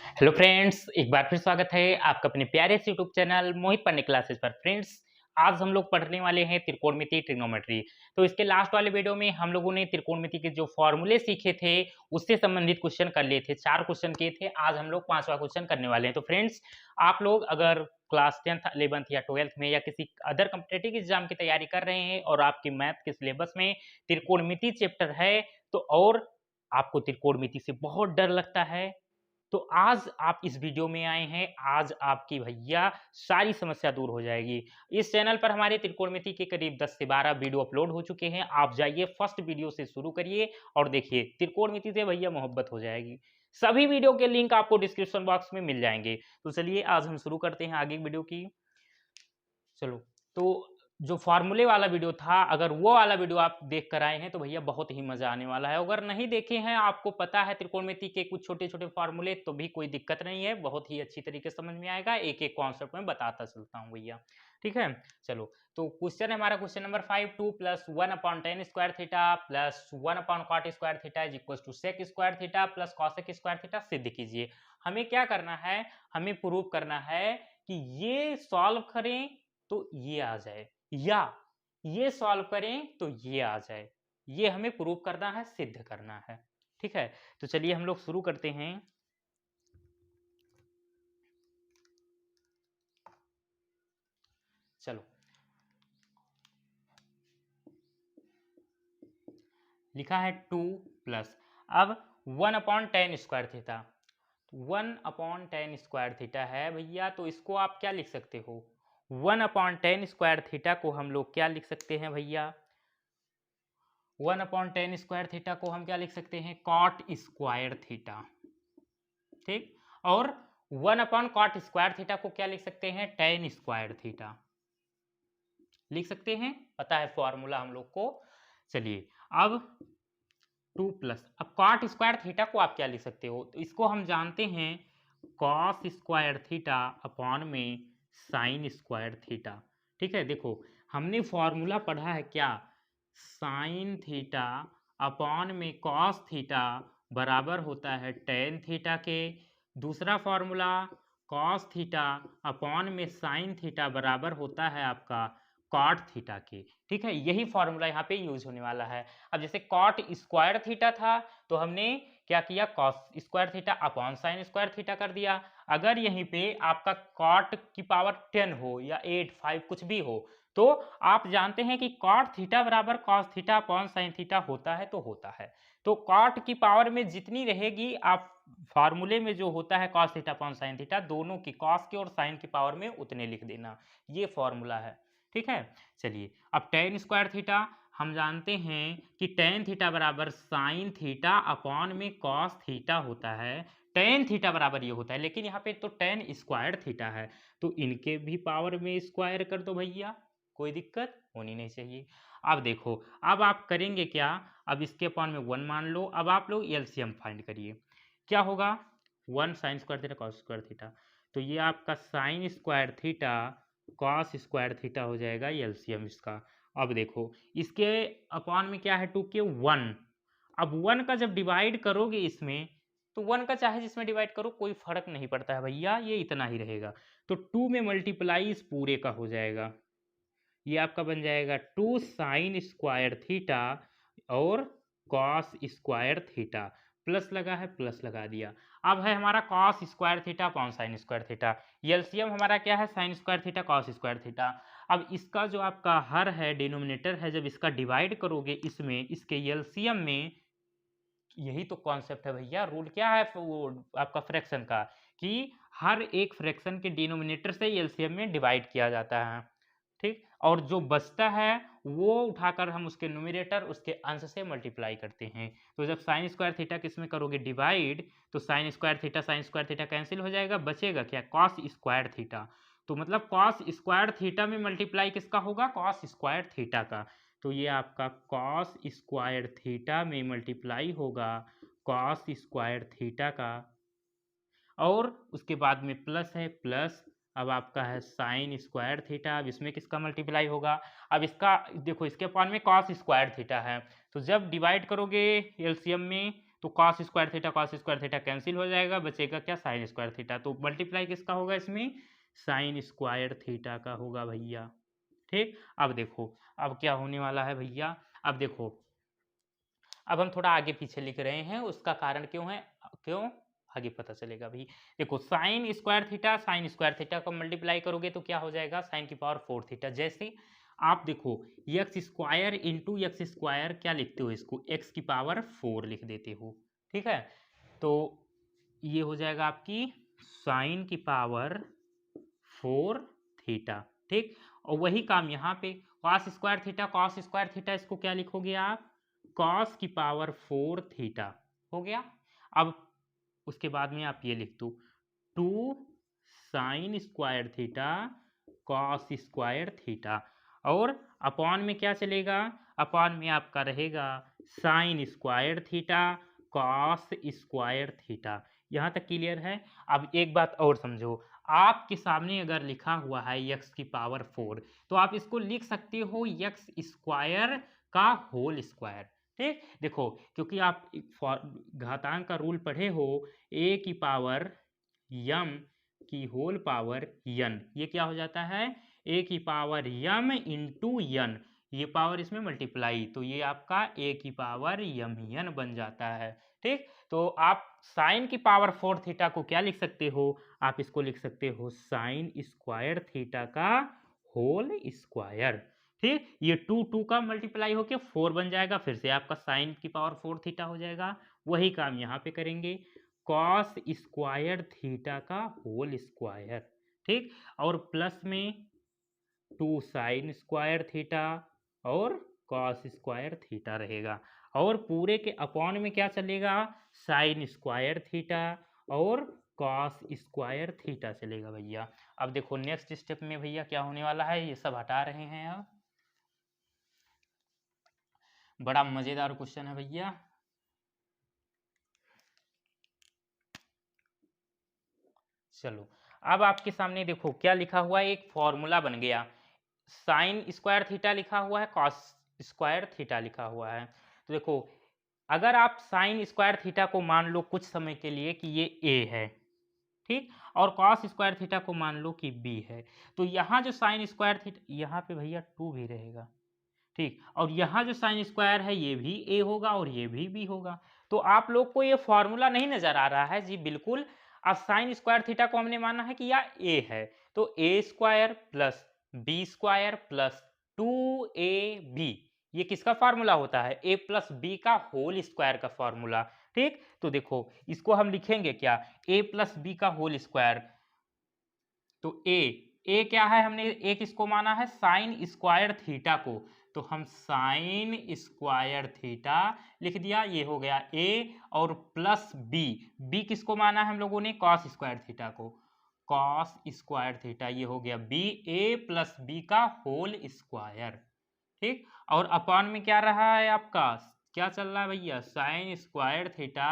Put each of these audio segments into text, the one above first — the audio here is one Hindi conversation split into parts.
हेलो फ्रेंड्स, एक बार फिर स्वागत है आपका अपने प्यारे से यूट्यूब चैनल मोहित पढ़ने क्लासेस पर। फ्रेंड्स, आज हम लोग पढ़ने वाले हैं त्रिकोणमिति ट्रिग्नोमेट्री। तो इसके लास्ट वाले वीडियो में हम लोगों ने त्रिकोणमिति के जो फॉर्मूले सीखे थे उससे संबंधित क्वेश्चन कर लिए थे। 4 क्वेश्चन किए थे। आज हम लोग 5वां क्वेश्चन करने वाले हैं। तो फ्रेंड्स, आप लोग अगर क्लास 10th 11th या 12th में या किसी अदर कॉम्पिटिटिव एग्जाम की तैयारी कर रहे हैं और आपकी मैथ के सिलेबस में त्रिकोणमिति चैप्टर है, तो और आपको त्रिकोणमिति से बहुत डर लगता है, तो आज आप इस वीडियो में आए हैं। आज आपकी भैया सारी समस्या दूर हो जाएगी। इस चैनल पर हमारे त्रिकोणमिति के करीब 10 से 12 वीडियो अपलोड हो चुके हैं। आप जाइए फर्स्ट वीडियो से शुरू करिए और देखिए, त्रिकोणमिति से भैया मोहब्बत हो जाएगी। सभी वीडियो के लिंक आपको डिस्क्रिप्शन बॉक्स में मिल जाएंगे। तो चलिए आज हम शुरू करते हैं आगे वीडियो की। चलो, तो जो फ़ॉर्मूले वाला वीडियो था, अगर वो वाला वीडियो आप देख कर आए हैं तो भैया बहुत ही मज़ा आने वाला है। अगर नहीं देखे हैं, आपको पता है त्रिकोणमिति के कुछ छोटे-छोटे फ़ॉर्मूले, तो भी कोई दिक्कत नहीं है, बहुत ही अच्छी तरीके से समझ में आएगा। एक-एक कॉन्सेप्ट मैं बताता चलता हूँ भैया, ठीक है? चलो, तो क्वेश्चन है हमारा question number 5, 2 + 1/tan square theta + 1/cot square theta = sec square theta + cosec square theta सिद्ध कीजिए। हमें क्या करना है? हमें प्रूव करना है कि ये सॉल्व करें तो ये आ जाए, या ये सॉल्व करें तो ये आ जाए। ये हमें प्रूव करना है, सिद्ध करना है, ठीक है? तो चलिए हम लोग शुरू करते हैं। चलो, लिखा है 2 प्लस, अब 1/tan square theta, 1/tan square theta है भैया, तो इसको आप क्या लिख सकते हो? 1/tan स्क्वायर थीटा को हम लोग क्या लिख सकते हैं भैया? 1/tan स्क्वायर थीटा को हम क्या लिख सकते हैं? कॉट स्क्वायर थीटा, ठीक। और 1/cot स्क्वायर थीटा को क्या लिख सकते हैं? tan स्क्वायर थीटा लिख सकते हैं। पता है फॉर्मूला हम लोग को। चलिए, अब 2 प्लस, अब cot स्क्वायर थीटा को आप क्या लिख सकते हो? तो इसको हम जानते हैं cos स्क्वायर थीटा अपॉन में साइन स्क्वायर थीटा, ठीक है। देखो, हमने फॉर्मूला पढ़ा है क्या? साइन थीटा अपॉन में कॉस थीटा बराबर होता है टेन थीटा के। दूसरा फॉर्मूला कॉस थीटा अपॉन में साइन थीटा बराबर होता है आपका कॉट थीटा के, ठीक है। यही फॉर्मूला यहाँ पे यूज होने वाला है। अब जैसे कॉट स्क्वायर थीटा था, तो हमने क्या किया? Cos square theta upon sine square theta कर दिया। अगर यहीं पे आपका कॉट की पावर 10 हो या 8, 5 कुछ भी हो, तो आप जानते हैं कि कॉट थीटा बराबर cos theta upon sine theta होता है, तो होता है। तो कॉट की पावर में जितनी रहेगी, आप फार्मूले में जो होता है cos theta upon sine theta, दोनों की कॉस की और साइन की पावर में उतने लिख देना। ये फॉर्मूला है, ठीक है। चलिए, अब टेन स्क्वायर थीटा हम जानते हैं कि टेन थीटा बराबर साइन थीटा अपॉन में कॉस थीटा होता है। टेन थीटा बराबर ये होता है, लेकिन यहाँ पे तो टेन स्क्वायर थीटा है, तो इनके भी पावर में स्क्वायर कर दो भैया, कोई दिक्कत होनी नहीं चाहिए। अब देखो, अब आप करेंगे क्या? अब इसके अपॉन में 1 मान लो। अब आप लोग एलसीएम फाइंड करिए। क्या होगा? 1 sine square theta cos square theta, तो ये आपका sine square theta cos square theta हो जाएगा एलसीएम इसका। अब देखो, इसके अपॉन में क्या है? 2 के 1। अब 1 का जब डिवाइड करोगे इसमें, तो 1 का चाहे जिसमें डिवाइड करो कोई फर्क नहीं पड़ता है भैया, ये इतना ही रहेगा। तो 2 में मल्टीप्लाई इस पूरे का हो जाएगा। ये आपका बन जाएगा 2 साइन स्क्वायर थीटा और कॉस स्क्वायर थीटा। प्लस लगा है, प्लस लगा दिया। अब है हमारा cos square theta upon sine square theta. LCM हमारा क्या है? Sine square theta cos square theta. अब इसका जो आपका हर है, डिनोमिनेटर है, जब इसका डिवाइड करोगे इसमें, इसके एलसीएम में, यही तो कॉन्सेप्ट है भैया। रूल क्या है वो आपका फ्रैक्शन का, कि हर एक फ्रैक्शन के डिनोमिनेटर से एलसीएम में डिवाइड किया जाता है, ठीक। और जो बचता है वो उठाकर हम उसके न्यूमरेटर, उसके अंश से मल्टीप्लाई करते हैं। तो जब साइन स्क्वायर थीटा किसमें करोगे डिवाइड, तो साइन स्क्वायर थीटा कैंसिल हो जाएगा, बचेगा क्या? Cos square theta. तो मतलब कॉस स्क्वायर थीटा में मल्टीप्लाई किसका होगा? कॉस स्क्वायर थीटा का। तो ये आपका कॉस स्क्वायर थीटा में मल्टीप्लाई होगा कॉस स्क्वायर थीटा का, और उसके बाद में प्लस है, प्लस अब आपका है साइन स्क्वायर थीटा। अब इसमें किसका मल्टीप्लाई होगा? अब इसका देखो, इसके अपॉन में कॉस स्क्वायर थीटा है, तो जब डिवाइड करोगे एलसीएम में, तो कॉस स्क्वायर थीटा कैंसिल हो जाएगा, बचेगा क्या, साइन स्क्वायर थीटा। तो मल्टीप्लाई किसका होगा इसमें, साइन स्क्वायर थीटा का होगा भैया। ठीक, अब देखो अब क्या होने वाला है भैया, अब देखो अब हम थोड़ा आगे पीछे लिख रहे हैं, उसका कारण क्यों है, क्यों आगे पता चलेगा भाई। देखो साइन स्क्वायर थीटा को मल्टीप्लाई करोगे तो क्या हो जाएगा, साइन की पावर 4 थीटा। जैसे आप देखो x square into x square क्या लिखते हो, इसको एक्स की पावर 4 लिख देते हो। ठीक है, तो ये हो जाएगा आपकी साइन की पावर 4 थीटा। ठीक, और वही काम यहाँ पे कॉस स्क्वायर थीटा इसको क्या लिखोगे आप, कॉस की पावर 4 थीटा हो गया। अब उसके बाद में आप ये लिख दो 2 sine square theta cos square theta, और अपॉन में क्या चलेगा, अपॉन में आपका रहेगा sine square theta cos square theta. यहाँ तक क्लियर है। अब एक बात और समझो, आपके सामने अगर लिखा हुआ है x की पावर 4 तो आप इसको लिख सकते हो x स्क्वायर का होल स्क्वायर। ठीक, देखो क्योंकि आप घातांक का रूल पढ़े हो, a की पावर m की होल पावर n, ये क्या हो जाता है, a की पावर m इंटू n, ये पावर इसमें मल्टीप्लाई, तो ये आपका a की पावर mn बन जाता है। ठीक, तो आप साइन की पावर 4 थीटा को क्या लिख सकते हो, आप इसको लिख सकते हो साइन स्क्वायर थीटा का होल स्क्वायर। ठीक, ये 2 का मल्टीप्लाई होके 4 बन जाएगा, फिर से आपका साइन की पावर 4 थीटा हो जाएगा। वही काम यहाँ पे करेंगे, कॉस स्क्वायर थीटा का होल स्क्वायर। ठीक, और प्लस में 2 साइन स्क्वायर थीटा और कॉस स्क्वायर थीटा रहेगा, और पूरे के अपॉन में क्या चलेगा, साइन स्क्वायर थीटा और कॉस स्क्वायर थीटा चलेगा भैया। अब देखो नेक्स्ट स्टेप में भैया क्या होने वाला है, ये सब हटा रहे हैं। अब बड़ा मजेदार क्वेश्चन है भैया। चलो अब आपके सामने देखो क्या लिखा हुआ है, एक फॉर्मूला बन गया, साइन स्क्वायर थीटा लिखा हुआ है, कॉस स्क्वायर थीटा लिखा हुआ है। तो देखो अगर आप साइन स्क्वायर थीटा को मान लो कुछ समय के लिए कि ये a है, ठीक, और कॉस स्क्वायर थीटा को मान लो कि b है, तो यहाँ जो साइन स्क्वायर थीटा, यहाँ पे भैया 2 भी रहेगा। ठीक, और यहाँ जो साइन स्क्वायर है ये भी a होगा और ये भी b होगा। तो आप लोग को ये फॉर्मूला नहीं नजर आ रहा है जी, बिल्कुल। अब साइन स्क्वायर थीटा को हमने माना है कि यह a है, तो a square plus b square plus 2ab, ये किसका फार्मूला होता है, a प्लस b का होल स्क्वायर का फार्मूला। ठीक, तो देखो इसको हम लिखेंगे क्या, a प्लस b का होल स्क्वायर। तो a क्या है, हमने a किसको माना है, साइन स्क्वायर थीटा को, तो हम साइन स्क्वायर थीटा लिख दिया, ये हो गया a, और प्लस b किसको माना है हम लोगों ने, कॉस स्क्वायर थीटा को, कॉस स्क्वायर थीटा, ये हो गया b, a प्लस b का होल स्क्वायर। ठीक, और अपॉन में क्या रहा है आपका, क्या चल रहा है भैया, साइन स्क्वायर थीटा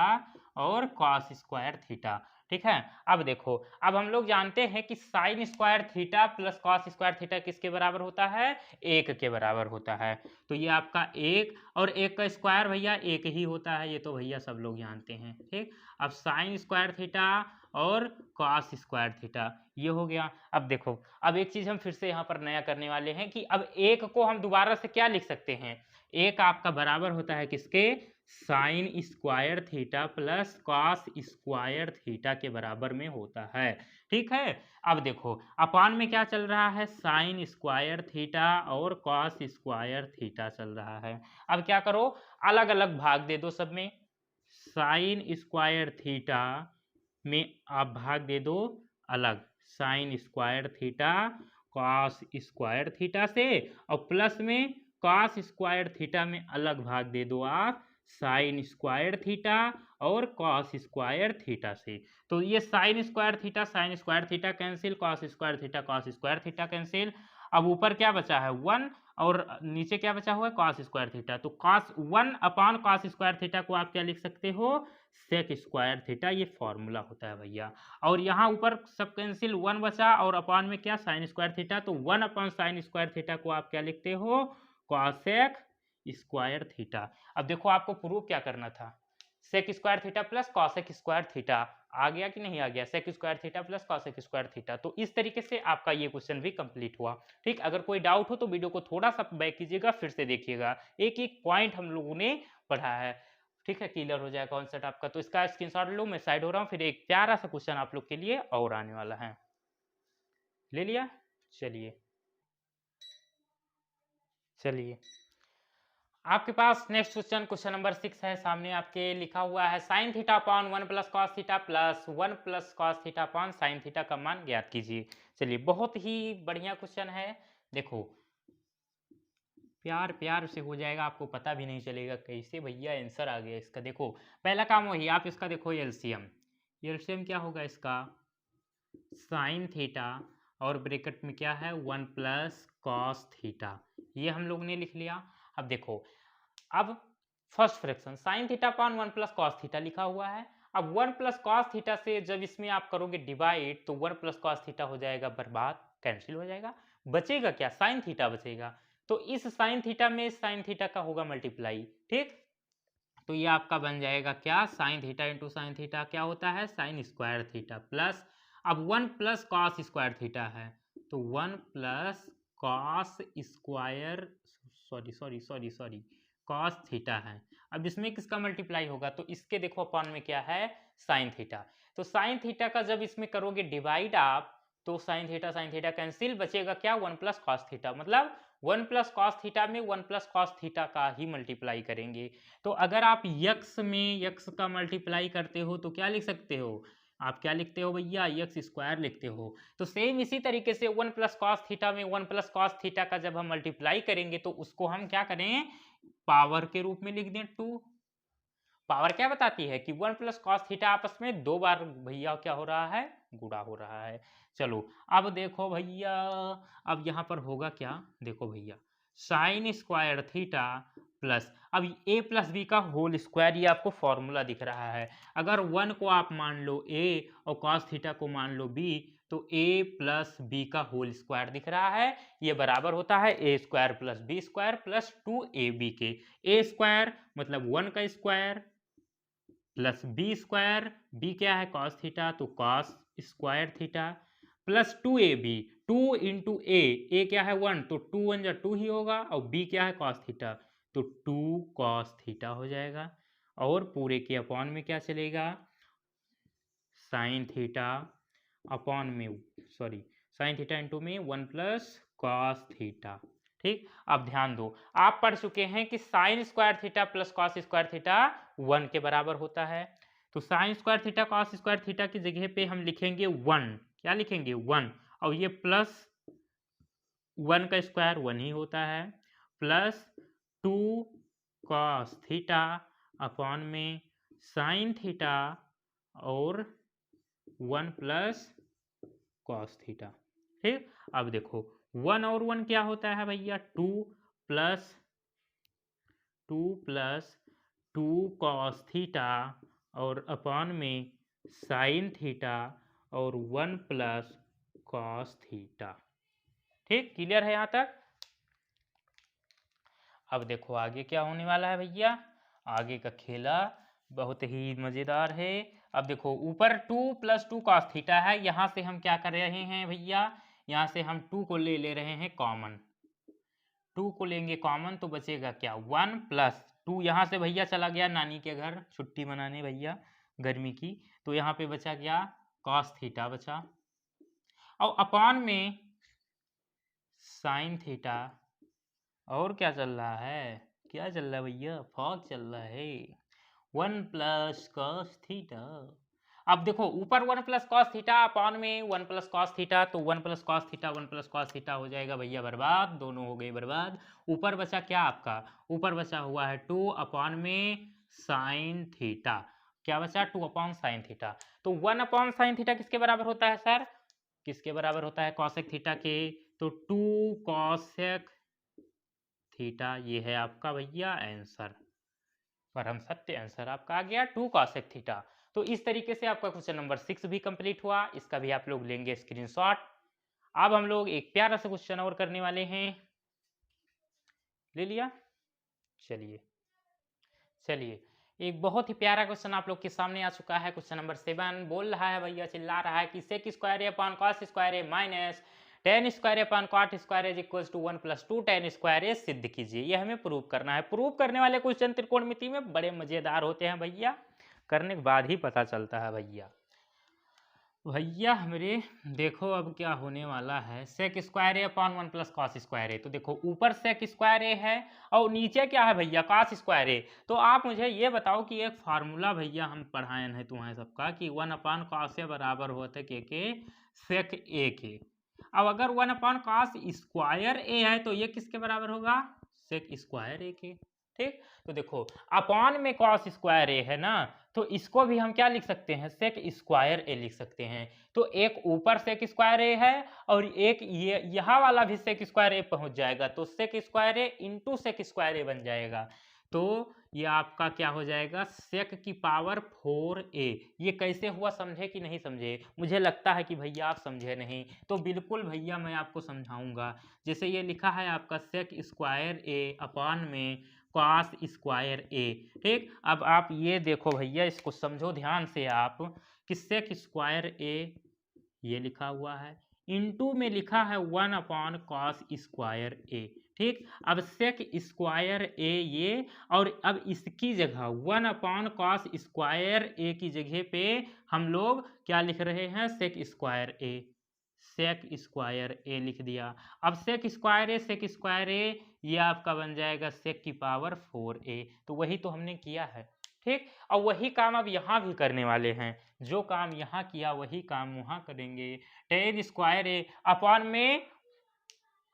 और कॉस स्क्वायर थीटा। ठीक है, अब देखो अब हम लोग जानते हैं कि sine square theta plus cos square theta किसके बराबर होता है, 1 के बराबर होता है। तो ये आपका 1 और 1 का स्क्वायर भैया 1 ही होता है, ये तो भैया सब लोग जानते हैं। ठीक, अब साइन स्क्वायर थीटा और कॉस स्क्वायर थीटा ये हो गया। अब देखो अब एक चीज हम फिर से यहाँ पर नया करने वाले हैं कि अब 1 को हम दोबारा से क्या लिख सकते हैं, 1 आपका बराबर होता है किसके, sine square theta plus cos square theta के बराबर में होता है। ठीक है, अब देखो अपान में क्या चल रहा है, साइन स्क्वायर थीटा और कॉस स्क्वायर थीटा चल रहा है। अब क्या करो, अलग अलग भाग दे दो सब में, साइन स्क्वायर थीटा में आप भाग दे दो अलग, sine square theta cos square theta से, और प्लस में कॉस स्क्वायर थीटा में अलग भाग दे दो आप साइन स्क्वायर थीटा और कॉस स्क्वायर थीटा से। तो ये sine square theta cancel, cos square theta cancel. अब ऊपर क्या बचा है 1 और नीचे क्या बचा हुआ है कॉस स्क्वायर थीटा, तो cos 1 upon cos square theta को आप क्या लिख सकते हो, सेक स्क्वायर थीटा, ये फॉर्मूला होता है भैया। और यहाँ ऊपर सब कैंसिल 1 बचा और अपॉन में क्या साइन स्क्वायर थीटा, तो 1 अपॉन साइन स्क्वायर थीटा को आप क्या लिखते हो, कॉसेक स्क्वायर थीटा। अब देखो आपको प्रूव क्या करना था, sec square theta plus cosec square theta. आ गया कि नहीं आ गया? Sec square theta plus cosec square theta. तो इस तरीके से आपका ये क्वेश्चन भी कंप्लीट हुआ। ठीक, अगर कोई डाउट हो तो वीडियो को थोड़ा सा बैक कीजिएगा, फिर से देखिएगा, एक एक पॉइंट हम लोगों ने पढ़ा है। ठीक है, क्लियर हो जाएगा कॉन्सेप्ट आपका। तो इसका स्क्रीनशॉट लो, मैं साइड हो रहा हूँ, फिर एक प्यारा सा क्वेश्चन आप लोग के लिए और आने वाला है। ले लिया? चलिए चलिए, आपके पास नेक्स्ट क्वेश्चन, क्वेश्चन नंबर 6 है, सामने आपके लिखा हुआ है sine theta upon 1 plus cos theta plus 1 plus cos theta upon sine theta का मान ज्ञात कीजिए। चलिए, बहुत ही बढ़िया क्वेश्चन है। देखो, प्यार प्यार से हो जाएगा, आपको पता भी नहीं चलेगा कैसे भैया आंसर आ गया इसका। देखो, पहला काम वही, आप इसका देखो एलसीएम। एलसीएम क्या होगा इसका? साइन थीटा और ब्रैकेट में क्या है? 1 प्लस कॉस थीटा। ये हम लोग ने लिख लिया। अब देखो, अब first fraction sine theta upon 1 plus cos theta लिखा हुआ है। अब 1 प्लस कॉस थीटा से जब इसमें आप करोगे डिवाइड तो 1 प्लस कॉस थीटा हो जाएगा बर्बाद, कैंसिल हो जाएगा। बचेगा क्या? साइन थीटा बचेगा। तो इस साइन थीटा में साइन थीटा का होगा मल्टीप्लाई। ठीक, तो ये आपका बन जाएगा क्या? Sine theta into sine theta क्या होता है? साइन स्क्वायर थीटा प्लस, अब 1 प्लस कॉस स्क्वायर थीटा है तो 1 plus cos square, sorry sorry sorry sorry, cos theta है। अब इसमें किसका मल्टीप्लाई होगा? तो इसके देखो अपॉन में क्या है? Sine theta. तो साइन थीटा का जब इसमें करोगे डिवाइड आप, तो साइन थीटा कैंसिल, बचेगा क्या? 1 प्लस कॉस थीटा। मतलब 1 प्लस कॉस थीटा में 1 प्लस कॉस थीटा का ही मल्टीप्लाई करेंगे। तो अगर आप यक्स में यक्स का मल्टीप्लाई करते हो तो क्या लिख सकते हो? आप क्या लिखते हो भैया? यक्स स्क्वायर लिखते हो। तो सेम इसी तरीके से 1 प्लस कॉस थीटा में 1 प्लस कॉस थीटा का जब हम मल्टीप्लाई करेंगे तो उसको हम क्या करें? पावर के रूप में लिख दें 2। पावर क्या बताती है कि 1 प्लस कॉस थीटा आपस में 2 बार भैया क्या हो रहा है? गुणा हो रहा है। चलो, अब देखो भैया, अब यहाँ पर होगा क्या? देखो भैया, साइन स्क्वायर थीटा प्लस, अब a प्लस बी का होल स्क्वायर, ये आपको फॉर्मूला दिख रहा है। अगर 1 को आप मान लो a और कॉस थीटा को मान लो b, तो a प्लस बी का होल स्क्वायर दिख रहा है। ये बराबर होता है a square plus B square plus 2ab के। a स्क्वायर मतलब 1 का square plus B square, B क्या है? कॉस थीटा, तो cos square theta plus 2ab, 2 into A क्या है? 1, तो 2 1 जा 2 ही होगा, और बी क्या है? कॉस थीटा, तो 2 कॉस थीटा हो जाएगा। और पूरे के अपॉन में क्या चलेगा? साइन थीटा अपॉन में, सॉरी, साइन थीटा इंटू में 1 प्लस कॉस थीटा। ठीक, अब ध्यान दो, आप पढ़ चुके हैं कि sine square theta plus cos square theta 1 के बराबर होता है। तो sine square theta cos square theta की जगह पे हम लिखेंगे 1। क्या लिखेंगे? 1। और ये प्लस 1 का स्क्वायर 1 ही होता है, प्लस 2 कॉस थीटा अपॉन में साइन थीटा और 1 प्लस कॉस थीटा। ठीक, अब देखो 1 और 1 क्या होता है भैया? 2 प्लस 2 कॉस थीटा और अपॉन में साइन थीटा और 1 प्लस कॉस थीटा। ठीक, क्लियर है यहाँ तक? अब देखो आगे क्या होने वाला है भैया, आगे का खेला बहुत ही मजेदार है। अब देखो ऊपर 2 प्लस 2 कॉस थीटा है, यहाँ से हम क्या कर रहे हैं भैया? यहाँ से हम 2 को ले रहे हैं कॉमन। 2 को लेंगे कॉमन तो बचेगा क्या? 1 प्लस 2, यहाँ से भैया चला गया नानी के घर छुट्टी मनाने भैया गर्मी की, तो यहाँ पे बचा क्या? कॉस थीटा बचा, और अपॉन में साइन थीटा। और क्या चल रहा है? क्या चल रहा है भैया? फॉग चल रहा है। 1 प्लस कॉस थीटा। अब देखो ऊपर 1 प्लस कॉस थीटा अपॉन में 1 प्लस कॉस थीटा, तो 1 plus cos theta 1 plus cos theta हो जाएगा भैया बर्बाद, दोनों हो गए बर्बाद। ऊपर बचा क्या आपका? ऊपर बचा हुआ है 2 अपॉन में साइन थीटा। क्या बचा? 2 अपॉन साइन थीटा। तो 1 अपॉन साइन थीटा किसके बराबर होता है सर? किसके बराबर होता है? कॉसेक थीटा के। तो 2 कॉसेक थीटा, ये है आपका भैया आंसर, परम सत्य आंसर आपका आ गया 2 कॉसेक थीटा। तो इस तरीके से आपका क्वेश्चन नंबर 6 भी कंप्लीट हुआ, इसका भी आप लोग लेंगे स्क्रीनशॉट। अब हम लोग एक प्यारा सा क्वेश्चन और करने वाले हैं। ले लिया? चलिए चलिए, एक बहुत ही प्यारा क्वेश्चन आप लोग के सामने आ चुका है। क्वेश्चन नंबर 7 बोल रहा है भैया, चिल्ला रहा है कि sec square A upon cos square A minus tan square upon cot square is equal to 1 + 2 tan square A सिद्ध कीजिए। ये हमें प्रूव करना है। प्रूव करने वाले क्वेश्चन त्रिकोणमिति में बड़े मजेदार होते हैं भैया, करने के बाद ही पता चलता है भैया। भैया हमरे देखो अब क्या होने वाला है, सेक square A upon 1 + cos square A. तो देखो ऊपर सेक स्क्वायर ए है और नीचे क्या है भैया, कॉस स्क्वायर ए। तो आप मुझे ये बताओ कि एक फार्मूला भैया हम पढ़ाए हैं तुम्हें सबका कि 1/cos ए बराबर होता है के सेक ए के। अब अगर 1/cos स्क्वायर ए है तो ये किसके बराबर होगा, सेक स्क्वायर ए के। ठीक, तो देखो अपॉन में कॉस स्क्वायर ए है ना, तो इसको भी हम क्या लिख सकते हैं, सेक स्क्वायर ए लिख सकते हैं। तो एक ऊपर सेक स्क्वायर ए है और एक ये यहाँ वाला भी सेक स्क्वायर ए पहुंच जाएगा, तो सेक स्क्वायर ए इंटू सेक स्क्वायर ए बन जाएगा। तो ये आपका क्या हो जाएगा, सेक की पावर 4a। ये कैसे हुआ समझे कि नहीं समझे, मुझे लगता है कि भैया आप समझे नहीं, तो बिल्कुल भैया मैं आपको समझाऊंगा। जैसे ये लिखा है आपका सेक स्क्वायर ए अपॉन में कॉस स्क्वायर ए। ठीक, अब आप ये देखो भैया, इसको समझो ध्यान से आप कि सेक स्क्वायर ए ये लिखा हुआ है, इनटू में लिखा है 1/cos स्क्वायर ए। ठीक, अब सेक स्क्वायर ए ये, और अब इसकी जगह 1/cos स्क्वायर ए की जगह पे हम लोग क्या लिख रहे हैं, सेक स्क्वायर ए। सेक स्क्वायर ए लिख दिया। अब सेक स्क्वायर ए ये आपका बन जाएगा सेक की पावर 4a। तो वही तो हमने किया है। ठीक, और वही काम अब यहाँ भी करने वाले हैं, जो काम यहाँ किया वही काम वहाँ करेंगे। टेन स्क्वायर ए अपॉन में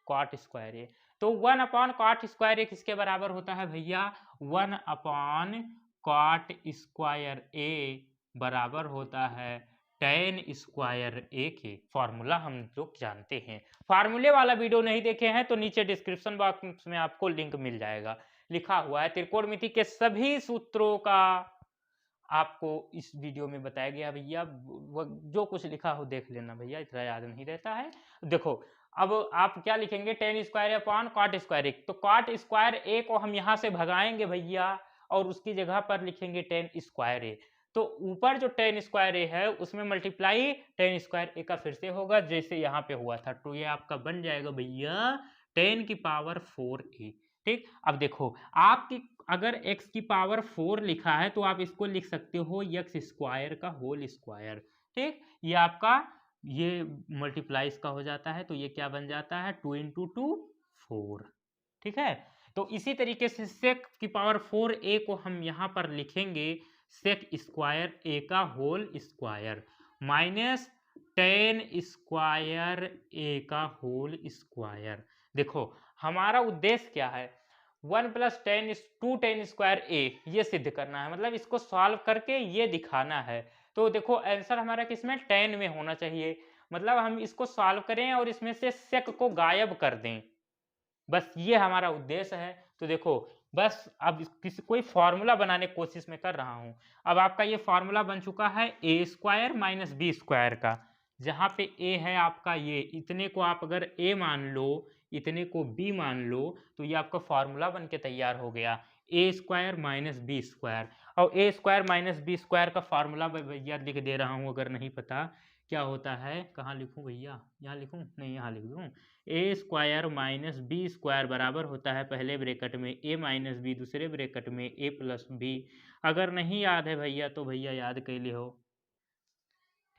कॉट स्क्वायर ए। तो 1/cot स्क्वायर ए किसके बराबर होता है भैया, 1/cot स्क्वायर ए बराबर होता है टेन स्क्वायर ए के। फॉर्मूला हम लोग जानते हैं। फार्मूले वाला वीडियो नहीं देखे हैं तो नीचे डिस्क्रिप्शन बॉक्स में आपको लिंक मिल जाएगा, लिखा हुआ है त्रिकोणमिति के सभी सूत्रों का आपको इस वीडियो में बताया गया भैया। जो कुछ लिखा हो देख लेना भैया, इतना याद नहीं रहता है। देखो अब आप क्या लिखेंगे, tan square upon cot square A. तो कॉट स्क्वायर ए को हम यहाँ से भगाएंगे भैया और उसकी जगह पर लिखेंगे टेन स्क्वायर ए। तो ऊपर जो टेन स्क्वायर ए है उसमें मल्टीप्लाई टेन स्क्वायर ए का फिर से होगा जैसे यहाँ पे हुआ था। तो ये आपका बन जाएगा भैया 10 की पावर 4a। ठीक, अब देखो आपकी अगर x की पावर 4 लिखा है तो आप इसको लिख सकते हो x स्क्वायर का होल स्क्वायर। ठीक, ये आपका ये मल्टीप्लाइज का हो जाता है, तो ये क्या बन जाता है 2 × 2 4। ठीक है, तो इसी तरीके से सेक की पावर 4a को हम यहाँ पर लिखेंगे सेक स्क्वायर ए का whole square minus tan square A का होल स्क्वायर। देखो हमारा उद्देश्य क्या है, 1 + 10 2 10 स्क्वायर ए ये सिद्ध करना है, मतलब इसको सॉल्व करके ये दिखाना है। तो देखो आंसर हमारा किसमें 10 में होना चाहिए, मतलब हम इसको सॉल्व करें और इसमें से सेक को गायब कर दें, बस ये हमारा उद्देश्य है। तो देखो बस अब किसी कोई फॉर्मूला बनाने की कोशिश में कर रहा हूं। अब आपका ये फॉर्मूला बन चुका है a square minus b square का, जहां पे a है आपका ये, इतने को आप अगर a मान लो, इतने को b मान लो, तो ये आपका फॉर्मूला बन के तैयार हो गया a square minus b square. और a square minus b square का फॉर्मूला भैया लिख दे रहा हूँ, अगर नहीं पता क्या होता है, कहाँ लिखूं भैया, यहाँ लिखूं नहीं यहाँ लिख दूं, ए स्क्वायर माइनस बी स्क्वायर बराबर होता है पहले ब्रैकेट में a माइनस बी, दूसरे ब्रैकेट में a प्लस बी। अगर नहीं याद है भैया तो भैया याद कर ले हो।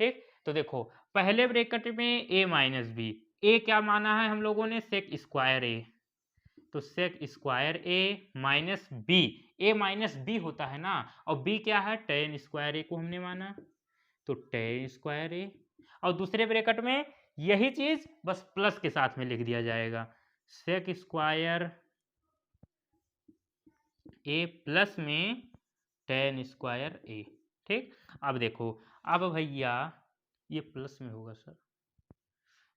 ठीक, तो देखो पहले ब्रैकेट में a माइनस बी, a क्या माना है हम लोगों ने, सेक स्क्वायर ए, तो सेक square A minus B, A minus B होता है ना, और b क्या है टेन स्क्वायर ए को हमने माना, तो टेन स्क्वायर ए, और दूसरे ब्रैकेट में यही चीज बस प्लस के साथ में लिख दिया जाएगा, सेक स्क्वायर ए प्लस में टेन स्क्वायर ए। ठीक, अब देखो अब भैया ये प्लस में होगा सर,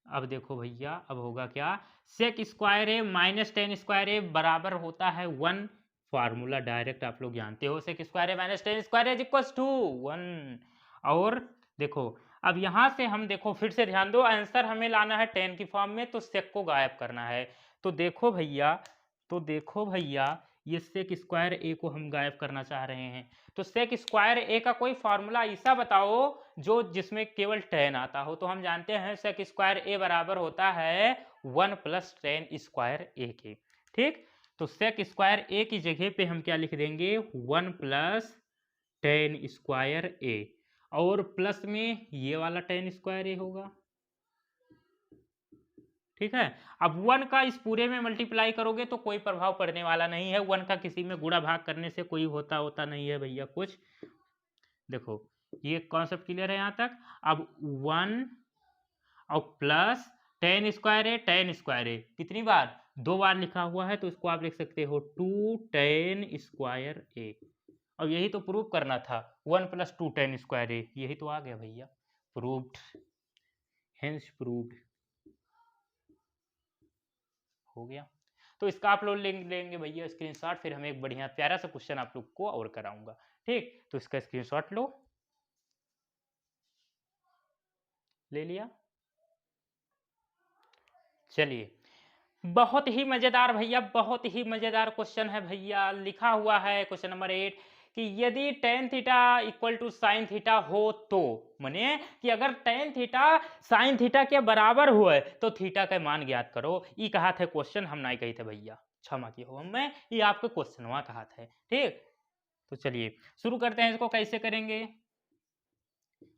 अब देखो भैया अब होगा क्या, सेक square A minus tan square ए बराबर होता है 1। फार्मूला डायरेक्ट आप लोग जानते हो, sec square A minus tan square is equal to 1। और देखो अब यहां से हम देखो फिर से ध्यान दो, आंसर हमें लाना है 10 की फॉर्म में, तो सेक को गायब करना है। तो देखो भैया ये सेक स्क्वायर ए को हम गायब करना चाह रहे हैं। तो सेक स्क्वायर ए का कोई फॉर्मूला ऐसा बताओ जो जिसमें केवल tan आता हो। तो हम जानते हैं सेक स्क्वायर ए बराबर होता है 1 प्लस tan स्क्वायर ए के। ठीक, तो सेक स्क्वायर ए की जगह पे हम क्या लिख देंगे 1 प्लस tan स्क्वायर ए, और प्लस में ये वाला tan स्क्वायर ए होगा। ठीक है, अब 1 का इस पूरे में मल्टीप्लाई करोगे तो कोई प्रभाव पड़ने वाला नहीं है। 1 का किसी में गुणा भाग करने से कोई होता नहीं है भैया कुछ। देखो ये कॉन्सेप्ट क्लियर है यहाँ तक। अब 1 और प्लस tan स्क्वायर ए, tan स्क्वायर ए कितनी बार 2 बार लिखा हुआ है, तो इसको आप लिख सकते हो 2 tan स्क्वायर ए। और यही तो प्रूव करना था 1 प्लस 2 tan स्क्वायर ए, यही तो आ गया भैया, प्रूव्ड, हेंस प्रूव्ड हो गया। तो इसका आप लोग लेंगे भैया स्क्रीनशॉट, फिर हम एक बढ़िया प्यारा सा क्वेश्चन आप लोग को और कराऊंगा। ठीक, तो इसका स्क्रीनशॉट लो, ले लिया। चलिए, बहुत ही मजेदार भैया, बहुत ही मजेदार क्वेश्चन है भैया। लिखा हुआ है क्वेश्चन नंबर 8 कि यदि tan theta equal to sine theta हो तो, माने कि अगर tan थीटा साइन थीटा के बराबर हुए तो थीटा का मान ज्ञात करो। ये कहा था क्वेश्चन, हम नहीं कही थे भैया, क्षमा की हो हमें, ये आपके क्वेश्चन वहां कहा था। ठीक, तो चलिए शुरू करते हैं। इसको कैसे करेंगे?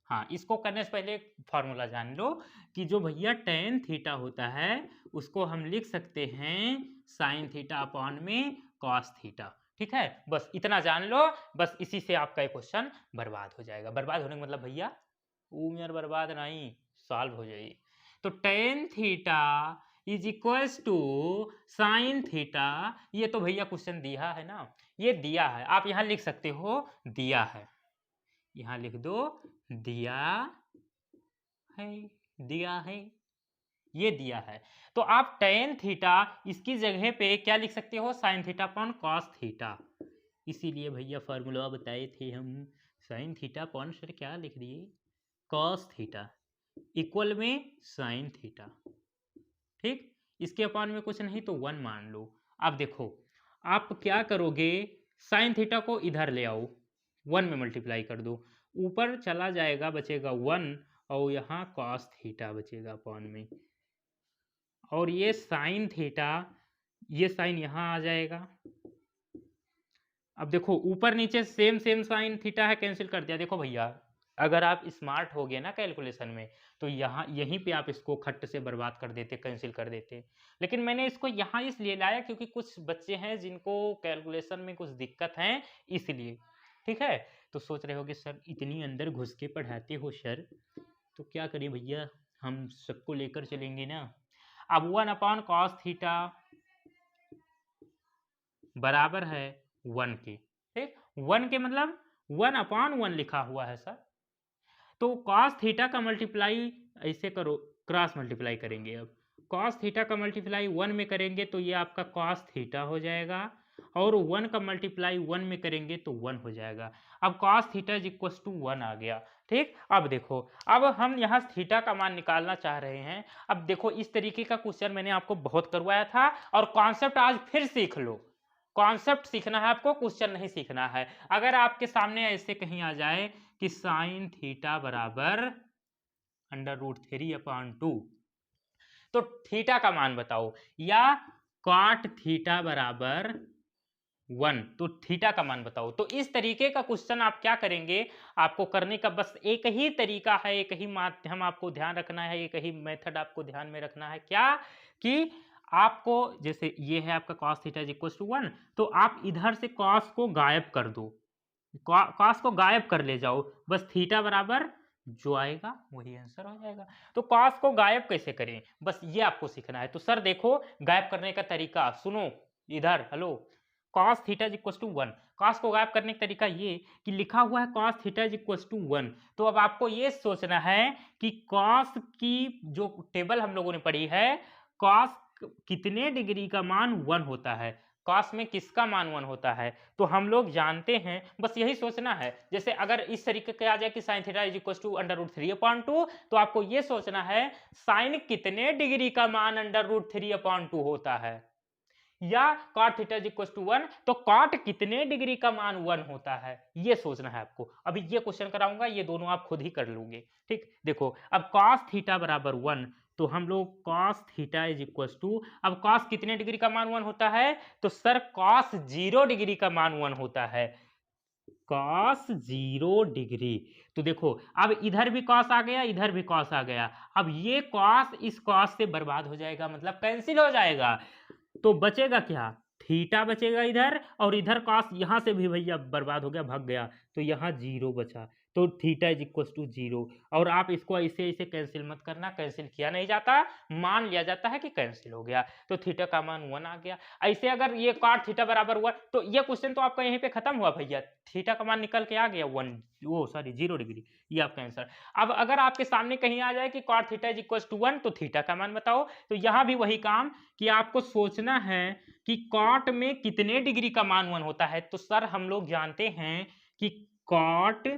हाँ, इसको करने से पहले फॉर्मूला जान लो कि जो भैया tan थीटा होता है उसको हम लिख सकते हैं साइन थीटा अपॉन में कॉस थीटा। ठीक है, बस इतना जान लो, बस इसी से आपका एक क्वेश्चन बर्बाद हो जाएगा। बर्बाद होने का मतलब भैया उम्र बर्बाद नहीं, सॉल्व हो जाएगी। तो tan theta is equals to sine theta, ये तो भैया क्वेश्चन दिया है ना, ये दिया है, आप यहाँ लिख सकते हो दिया है, यहाँ लिख दो दिया है, दिया है, ये दिया है। तो आप tan थीटा इसकी जगह पे क्या लिख सकते हो sine theta upon cos theta. इसीलिए भैया फॉर्मूला बताए थे हम, साइन थीटा अपॉन सर क्या लिख दिए कॉस थीटा इक्वल में साइन थीटा। ठीक, इसके अपॉन में कुछ नहीं तो 1 मान लो। अब देखो आप क्या करोगे, साइन थीटा को इधर ले आओ, 1 में मल्टीप्लाई कर दो, ऊपर चला जाएगा बचेगा 1, और यहाँ कॉस थीटा बचेगा अपॉन में, और ये साइन थीटा, ये साइन यहाँ आ जाएगा। अब देखो ऊपर नीचे सेम सेम साइन थीटा है, कैंसिल कर दिया। देखो भैया अगर आप स्मार्ट हो गए ना कैलकुलेशन में, तो यहाँ यहीं पे आप इसको खट्ट से बर्बाद कर देते, कैंसिल कर देते। लेकिन मैंने इसको यहाँ इसलिए लाया क्योंकि कुछ बच्चे हैं जिनको कैलकुलेशन में कुछ दिक्कत है, इसलिए। ठीक है, तो सोच रहे हो कि सर इतनी अंदर घुस के पढ़ाते हो सर, तो क्या करें भैया, हम सबको लेकर चलेंगे ना। अब 1 अपॉन कॉस थीटा बराबर है 1 के। ठीक, 1 के मतलब 1 अपॉन 1 लिखा हुआ है सर, तो कॉस थीटा का मल्टीप्लाई ऐसे करो, क्रॉस मल्टीप्लाई करेंगे। अब कॉस थीटा का मल्टीप्लाई 1 में करेंगे तो ये आपका कॉस थीटा हो जाएगा, और 1 का मल्टीप्लाई 1 में करेंगे तो 1 हो जाएगा। अब cos theta is equal to 1 आ गया। ठीक, अब देखो अब हम यहाँ थीटा का मान निकालना चाह रहे हैं। अब देखो इस तरीके का क्वेश्चन मैंने आपको बहुत करवाया था, और कॉन्सेप्ट आज फिर सीख लो। कॉन्सेप्ट सीखना है आपको, क्वेश्चन नहीं सीखना है। अगर आपके सामने ऐसे कहीं आ जाए कि साइन थीटा बराबर √3/2, तो थीटा का मान बताओ, या कॉट थीटा बराबर 1, तो थीटा का मान बताओ। तो इस तरीके का क्वेश्चन आप क्या करेंगे, आपको करने का बस एक ही तरीका है, एक ही माध्यम आपको ध्यान रखना है, एक ही मेथड आपको ध्यान में रखना है। क्या कि आपको जैसे ये है आपका cos theta is equal to 1, तो आप इधर से cos को गायब कर दो, cos को गायब कर ले जाओ, बस थीटा बराबर जो आएगा वही आंसर हो जाएगा। तो cos को गायब कैसे करें, बस ये आपको सीखना है। तो सर देखो गायब करने का तरीका सुनो, इधर hello, cos theta is equal to 1, cos को गायब करने का तरीका ये कि लिखा हुआ है cos theta is equal to 1, तो अब आपको ये सोचना है कि cos की जो टेबल हम लोगों ने पढ़ी है, cos कितने डिग्री का मान 1 होता है, cos में किसका मान 1 होता है, तो हम लोग जानते हैं, बस यही सोचना है। जैसे अगर इस तरीके का आ जाए कि sin theta is equal to √3/2, तो आपको ये सोचना है sin कितने डिग्री का मान √3/2 होता है। या cot theta is equal to 1, तो cot कितने डिग्री का मान 1 होता है ये सोचना है आपको। अभी ये क्वेश्चन कराऊंगा, ये दोनों आप खुद ही कर लोगे। ठीक, देखो अब cos थीटा बराबर 1, तो हम लोग cos theta is equal to, अब cos कितने डिग्री का मान 1 होता है, तो सर cos 0 डिग्री का मान 1 होता है, cos 0 डिग्री। तो देखो अब इधर भी cos आ गया, इधर भी cos आ गया, अब ये cos इस cos से बर्बाद हो जाएगा, मतलब कैंसिल हो जाएगा, तो बचेगा क्या, थीटा बचेगा इधर, और इधर cos यहां से भी भैया बर्बाद हो गया, भाग गया, तो यहाँ 0 बचा, तो थीटा इज इक्वल टू 0। और आप इसको ऐसे ऐसे कैंसिल मत करना, कैंसिल किया नहीं जाता, मान लिया जाता है कि कैंसिल हो गया, तो थीटा का मान 1 आ गया। ऐसे अगर ये cot थीटा बराबर 1, तो ये क्वेश्चन तो आपका यहीं पे खत्म हुआ भैया, थीटा का मान निकल के आ गया 1, वो सॉरी 0 डिग्री, ये आपका आंसर। अब अगर आपके सामने कहीं आ जाए कि cot theta is equal to 1, तो थीटा का मान बताओ, तो यहां भी वही काम कि आपको सोचना है कि cot में कितने डिग्री का मान 1 होता है। तो सर हम लोग जानते हैं कि cot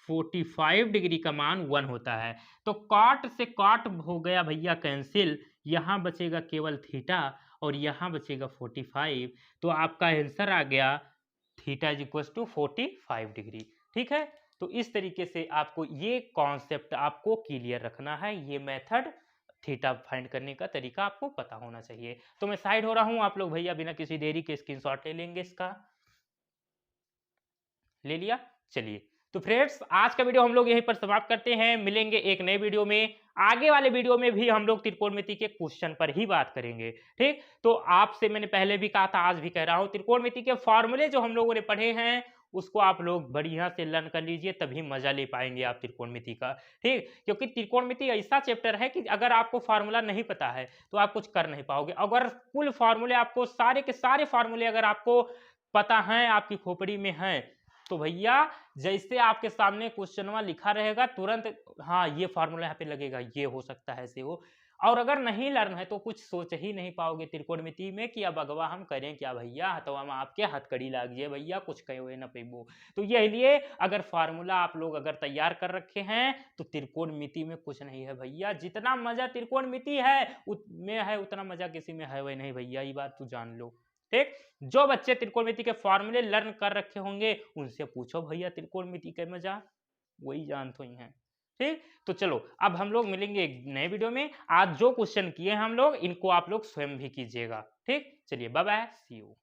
45 डिग्री का मान 1 होता है, तो cot से cot हो गया भैया कैंसिल, यहां बचेगा केवल थीटा और यहां बचेगा 45, तो आपका आंसर आ गया theta is equal to 45 degree. ठीक है, तो इस तरीके से आपको ये कॉन्सेप्ट आपको क्लियर रखना है, ये मेथड थीटा फाइंड करने का तरीका आपको पता होना चाहिए। तो मैं साइड हो रहा हूं, आप लोग भैया बिना किसी देरी के स्क्रीनशॉट ले लेंगे, इसका ले लिया। चलिए तो फ्रेंड्स आज का वीडियो हम लोग यहीं पर समाप्त करते हैं, मिलेंगे एक नए वीडियो में। आगे वाले वीडियो में भी हम लोग त्रिकोणमिति के क्वेश्चन पर ही बात करेंगे। ठीक, तो आपसे मैंने पहले भी कहा था, आज भी कह रहा हूं, त्रिकोणमिति के फॉर्मूले जो हम लोगों ने पढ़े हैं उसको आप लोग बढ़िया से लर्न कर लीजिए, तभी मजा ले पाएंगे आप त्रिकोणमिति का। ठीक, क्योंकि त्रिकोणमिति ऐसा चैप्टर है कि अगर आपको फार्मूला नहीं पता है तो आप कुछ कर नहीं पाओगे। अगर कुल फार्मूले आपको सारे के सारे फार्मूले अगर आपको पता है, आपकी खोपड़ी में है, तो भैया जैसे आपके सामने क्वेश्चनवा लिखा रहेगा तुरंत हाँ ये फार्मूला यहाँ पे लगेगा, ये हो सकता है ऐसे हो। और अगर नहीं लर्न है तो कुछ सोच ही नहीं पाओगे त्रिकोणमिति में कि अब अगवा हम करें क्या भैया, हथवा में आपके हथकड़ी लागिए भैया, कुछ कहे न पेबो। तो यही लिए अगर फार्मूला आप लोग अगर तैयार कर रखे हैं तो त्रिकोणमिति में कुछ नहीं है भैया, जितना मजा त्रिकोणमिति है में है उतना मजा किसी में है वही नहीं भैया, ये बात तू जान लो। ठीक, जो बच्चे त्रिकोणमिति के फॉर्मूले लर्न कर रखे होंगे उनसे पूछो भैया त्रिकोणमिति के मजा, वही जानते ही हैं। ठीक, तो चलो अब हम लोग मिलेंगे एक नए वीडियो में। आज जो क्वेश्चन किए हैं हम लोग, इनको आप लोग स्वयं भी कीजिएगा। ठीक, चलिए बाय बाय, सी यू।